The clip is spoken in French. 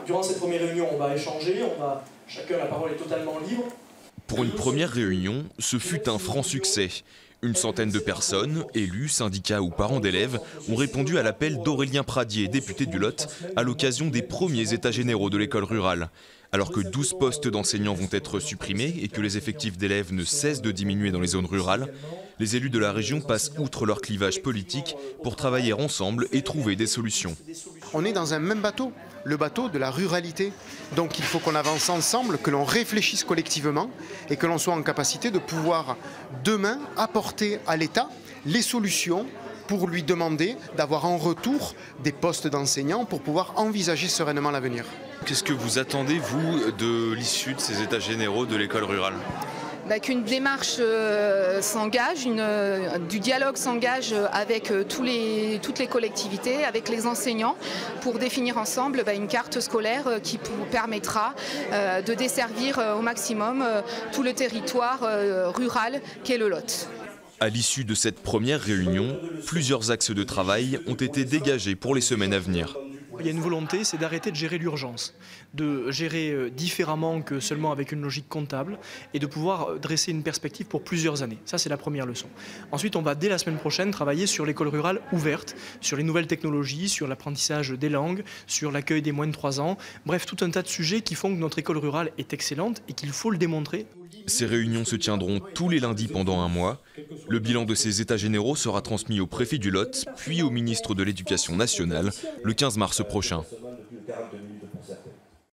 durant cette première réunion, on va échanger, chacun, la parole est totalement libre. Pour une première réunion, ce fut un franc succès. Une centaine de personnes, élus, syndicats ou parents d'élèves, ont répondu à l'appel d'Aurélien Pradier, député du Lot, à l'occasion des premiers états généraux de l'école rurale. Alors que 12 postes d'enseignants vont être supprimés et que les effectifs d'élèves ne cessent de diminuer dans les zones rurales, les élus de la région passent outre leur clivage politique pour travailler ensemble et trouver des solutions. On est dans un même bateau, le bateau de la ruralité. Donc il faut qu'on avance ensemble, que l'on réfléchisse collectivement et que l'on soit en capacité de pouvoir demain apporter à l'État les solutions pour lui demander d'avoir en retour des postes d'enseignants pour pouvoir envisager sereinement l'avenir. Qu'est-ce que vous attendez, vous, de l'issue de ces états généraux de l'école rurale ? Qu'une démarche s'engage, du dialogue s'engage avec toutes les collectivités, avec les enseignants, pour définir ensemble une carte scolaire qui permettra de desservir au maximum tout le territoire rural qu'est le Lot. À l'issue de cette première réunion, plusieurs axes de travail ont été dégagés pour les semaines à venir. Il y a une volonté, c'est d'arrêter de gérer l'urgence, de gérer différemment que seulement avec une logique comptable et de pouvoir dresser une perspective pour plusieurs années. Ça, c'est la première leçon. Ensuite, on va dès la semaine prochaine travailler sur l'école rurale ouverte, sur les nouvelles technologies, sur l'apprentissage des langues, sur l'accueil des moins de 3 ans. Bref, tout un tas de sujets qui font que notre école rurale est excellente et qu'il faut le démontrer. Ces réunions se tiendront tous les lundis pendant un mois. Le bilan de ces états généraux sera transmis au préfet du Lot, puis au ministre de l'Éducation nationale, le 15 mars prochain.